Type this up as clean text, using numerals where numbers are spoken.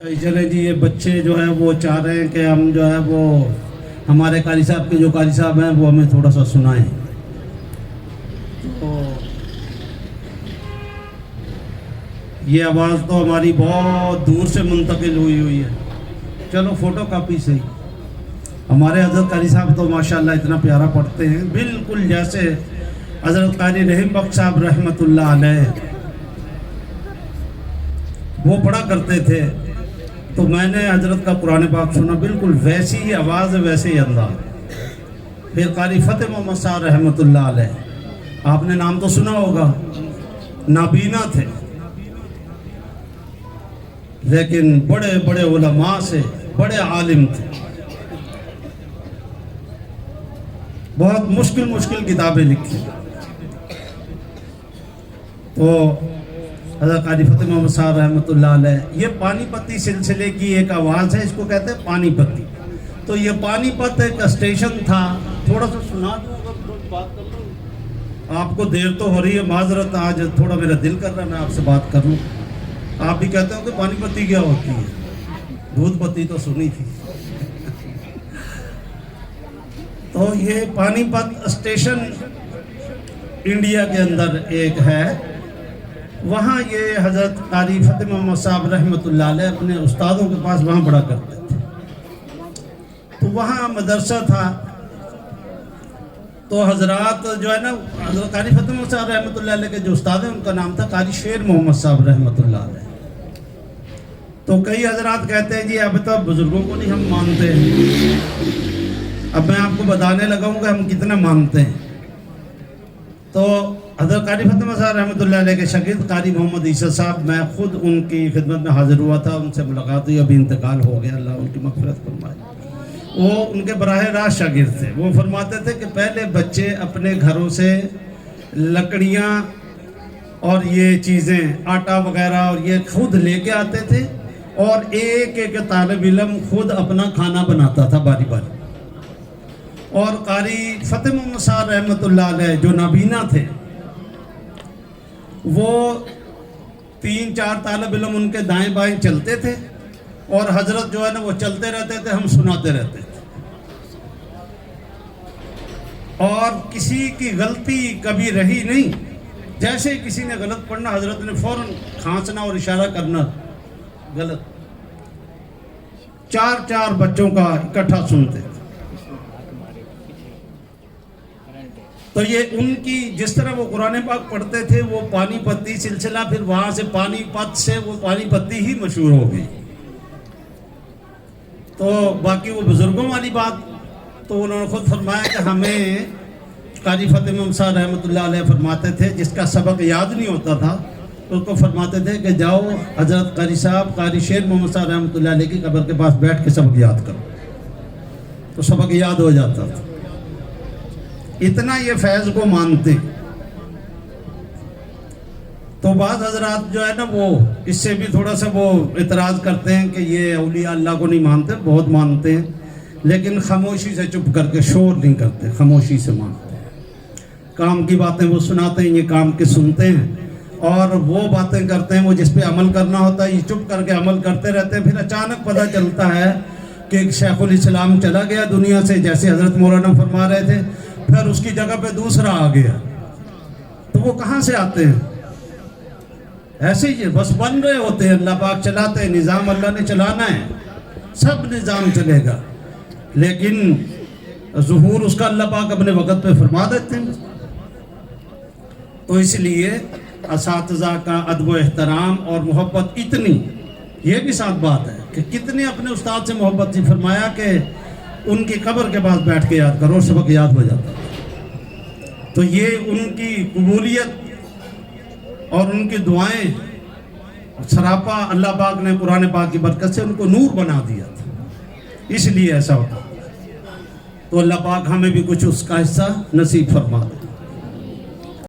चले जी, ये बच्चे जो है वो चाह रहे हैं कि हम जो है वो हमारे कारी साहब के जो कारी साहब हैं वो हमें थोड़ा सा सुनाएं। तो ये आवाज़ तो हमारी बहुत दूर से मुंतकिल हुई है। चलो फोटो कापी सही। हमारे हज़रत कारी साहब तो माशाल्लाह इतना प्यारा पढ़ते हैं, बिल्कुल जैसे हज़रत कारी रहीम बख्श साहब रहमतुल्लाह अलैह वो पढ़ा करते थे। तो मैंने हज़रत का कुरान पाक सुना, बिल्कुल वैसी ही आवाज़ वैसे ही अंदाज। फिर कारी फ़तेह मोहम्मद साहब रहमतुल्लाह अलैह, आपने नाम तो सुना होगा, नाबीना थे लेकिन बड़े बड़े उलमा से बड़े आलिम थे। बहुत मुश्किल मुश्किल किताबें लिखी। तो हज़रत कारी फ़तेह मोहम्मद साहब रहमतुल्लाह अलैह, ये पानीपती सिलसिले की एक आवाज़ है, इसको कहते हैं पानीपती। तो ये पानीपत एक स्टेशन था। थोड़ा सा सुना दूँ, अगर बात कर लूँ। आपको देर तो हो रही है, माजरत, आज थोड़ा मेरा दिल कर रहा है मैं आपसे बात करूँ। आप भी कहते हो कि पानीपती क्या होती है, दूधपत्ती तो सुनी थी। तो ये पानीपत स्टेशन इंडिया के अंदर एक है। वहाँ ये हज़रत कारी फ़तेह मोहम्मद साहब रहमतुल्लाह अलैह अपने उस्तादों के पास वहाँ पढ़ा करते थे। तो वहाँ मदरसा था। तो हज़रात जो है ना, हज़रत कारी फ़तेह मोहम्मद साहब रहमतुल्लाह अलैह के जो उस्ताद हैं उनका नाम था कारी शेर मोहम्मद साहब रहमतुल्लाह अलैह। तो कई हज़रात कहते हैं जी अब तो बुज़ुर्गों को नहीं हम मानते हैं। अब मैं आपको बताने लगा हूँ कि हम कितना मानते हैं। तो हज़रत कारी फ़तेह मोहम्मद साहब रहमतुल्लाह अलैह के शागिर्द कारी मोहम्मद ईसा साहब, मैं ख़ुद उनकी खिदमत में हाज़िर हुआ था, उनसे मुलाकात हुई, अभी इंतकाल हो गया, अल्लाह उनकी मग़फ़िरत फरमाए। वो उनके बराह रास्त शागिर्द थे। वो फरमाते थे कि पहले बच्चे अपने घरों से लकड़ियाँ और ये चीज़ें, आटा वगैरह और ये खुद लेके आते थे और एक एक तालिब इल्म खुद अपना खाना बनाता था बारी बारी। और कारी फ़तेह मोहम्मद साहब रहमतुल्लाह अलैह जो नाबीना थे, वो 3-4 तालिब इल्म उनके दाएं बाएं चलते थे और हजरत जो है ना वो चलते रहते थे, हम सुनाते रहते थे। और किसी की गलती कभी रही नहीं। जैसे ही किसी ने गलत पढ़ना, हजरत ने फौरन खांसना और इशारा करना गलत। 4-4 बच्चों का इकट्ठा सुनते थे। तो ये उनकी जिस तरह वो कुरान पाक पढ़ते थे, वो पानीपती सिलसिला, फिर वहाँ से पानीपत से वो पानीपती ही मशहूर हो गई। तो बाकी वो बुज़ुर्गों वाली बात तो उन्होंने खुद फरमाया कि हमें कारी फ़तेह मोहम्मद साहब रहमतुल्लाह अलैह फरमाते थे, जिसका सबक याद नहीं होता था तो उसको फरमाते थे कि जाओ हज़रत कारी साहब कारी शेर मोहम्मद साहब रहमतुल्लाह अलैह की कब्र के पास बैठ के सबक याद करो, तो सबक याद हो जाता था। इतना ये फैज़ को मानते। तो बाज़ हज़रात जो है ना वो इससे भी थोड़ा सा वो इतराज़ करते हैं कि ये औलिया अल्लाह को नहीं मानते, बहुत मानते हैं लेकिन खामोशी से चुप करके, शोर नहीं करते, खामोशी से मानते हैं। काम की बातें वो सुनाते हैं, ये काम के सुनते हैं और वो बातें करते हैं वो जिस पे अमल करना होता है ये चुप करके अमल करते रहते हैं। फिर अचानक पता चलता है कि एक शेखुल इस्लाम चला गया दुनिया से, जैसे हज़रत मौलाना फरमा रहे थे, फिर उसकी जगह पे दूसरा आ गया। तो वो कहाँ से आते हैं? ऐसे ही बस बन रहे होते हैं, अल्लाह पाक चलाते हैं, निज़ाम अल्लाह ने चलाना है, सब निज़ाम चलेगा, लेकिन ज़ुहूर उसका अल्लाह पाक अपने वक़्त पे फरमा देते हैं। तो इसलिए असातिज़ा का अदब व एहतराम और मोहब्बत इतनी, ये भी साथ बात है कि कितने अपने उस्ताद से मोहब्बत थी। फरमाया कि उनकी कब्र के पास बैठ के याद करो, सबक याद हो जाता है। तो ये उनकी कबूलियत और उनकी दुआएं सरापा अल्लाह पाक ने कुरान पाक की बरकत से उनको नूर बना दिया था, इसलिए ऐसा होता। तो अल्लाह पाक हमें भी कुछ उसका हिस्सा नसीब फरमा दे।